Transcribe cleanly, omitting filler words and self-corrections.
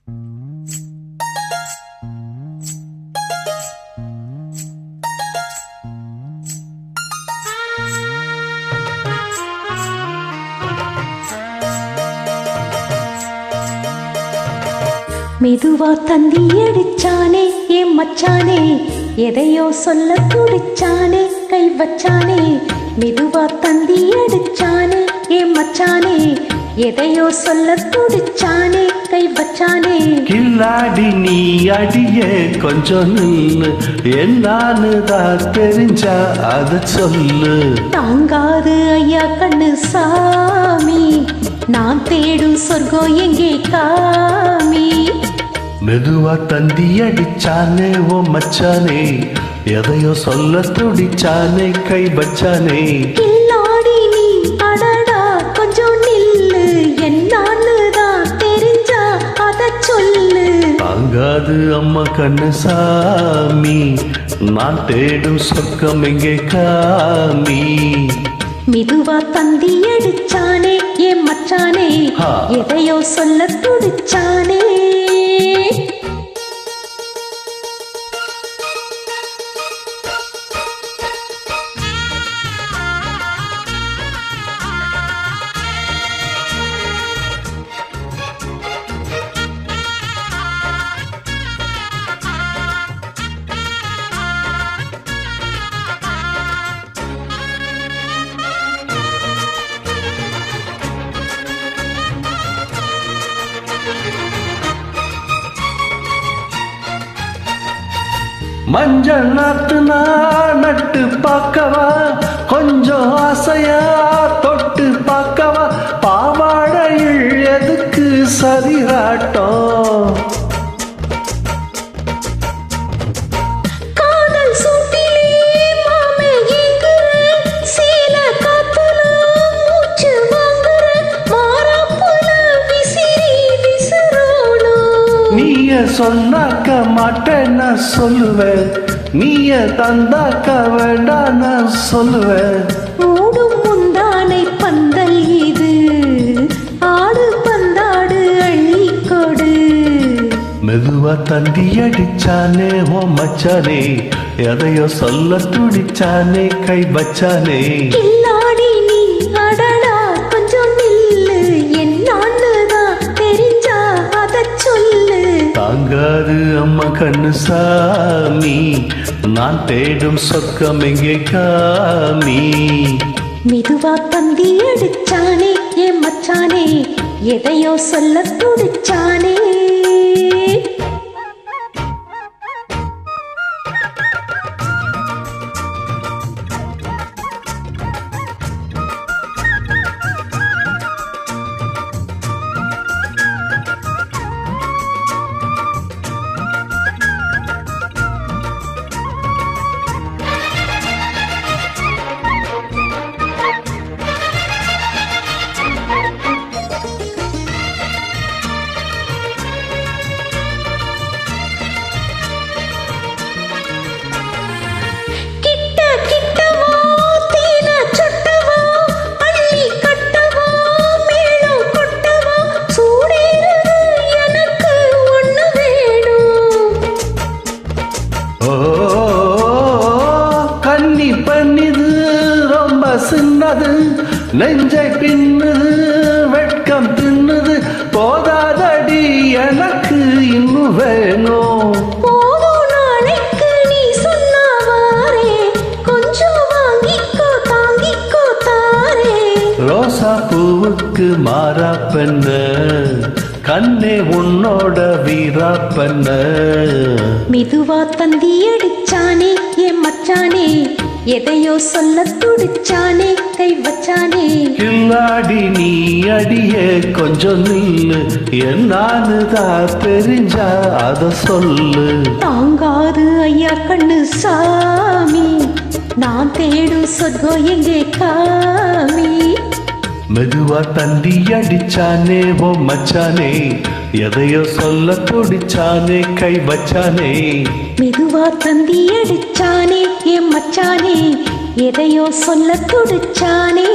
மெதுவா தந்தி அடிச்சானே ஏன் மச்சானே, எதையோ சொல்ல துடிச்சானே கை வச்சானே. மெதுவா தந்தி அடிச்சானே ஏன் மச்சானே, எதையோ சொல்ல துடிச்சானே கை வச்சானே. கில்லாடி நீ அடிய கொஞ்சம் நில்லு, என்னான்னு தான் தெரிஞ்சா அத சொல்லு. தாங்காது ஐயா கண்ணு சாமி, நான் தேடும் சொர்க்கம் எங்கே காமி. மெதுவா தந்தி அடிச்சானே ஓ மச்சானே, எதையோ சொல்ல துடிச்சானே கை வச்சானே. கில்லாடி நீ அடடா கொஞ்சம் நில்லு, என்னான்னு தான் தெரிஞ்சா அத சொல்லு. தாங்காது அம்மா கண்ணு சாமி, நான் தேடும் சொர்க்கம் எங்கே காமி. மெதுவா தந்தி அடிச்சானே ஏன் மச்சானே, எதையோ சொல்ல துடிச்சானே. மஞ்சள் நாத்து நான் நட்டு பார்க்கவா, கொஞ்சம் ஆசையா தொட்டு பார்க்கவா. பாவாடையில் எதுக்கு சரிராட்டம், காதல் சூட்டிலே மாமே ஏங்குற, சேல காத்துல மூச்சு வாங்குற, மாறாப்புல விசிறி விசிறோணும். நீய சொன்னாக்க மாட்டேன் நான் சொல்லுவேன், நீய தந்தாக்க வேண்டாம் நான் சொல்லுவேன். ஓடும் முந்தானை பந்தல் இது, ஆடு பந்தாடு அள்ளிக்கொடு. மெதுவா தந்தி அடிச்சானே ஓ மச்சானே, எதையோ சொல்ல துடிச்சானே கை வச்சானே. கில்லாடி நீ அடடா கொஞ்சம் நில்லு, என்னான்னு தான் தெரிஞ்சா அத சொல்லு. தாங்காது அம்மா கண்ணு சாமி, நான் தேடும் சொர்க்கம் எங்கே காமி. மெதுவா தந்தி அடிச்சானே ஏன் மச்சானே, எதையோ சொல்ல துடிச்சானே. சின்னது நெஞ்சை பின்னுது, வெட்கம் தின்னுது, போதாதடி எனக்கு இன்னும் வேணும். போதும் நாளைக்கு நீ சொன்னவாரே, கொஞ்சம் வாங்கிக்கோ தாங்கிக்கோ தாரே. ரோசா பூவுக்கு மாறா பெண்ண, கண்ணே உன்னோட வீரா பெண்ண. மெதுவா தந்தி அடிச்சானே என் மச்சானே, எதையோ சொல்ல துடிச்சானே கை வச்சானே. கில்லாடி நீ அடிய கொஞ்சம் நில்லு, என்னான்னு தான் தெரிஞ்சா அத சொல்லு. தாங்காது ஐயா கண்ணு சாமி, நான் தேடும் சொர்க்கம் எங்கே காமி. மெதுவா தந்தி அடிச்சானே ஓ மச்சானே, எதையோ சொல்ல துடிச்சானே கை வச்சானே. மெதுவா தந்தி அடிச்சானே என் மச்சானே, எதையோ சொல்ல துடிச்சானே.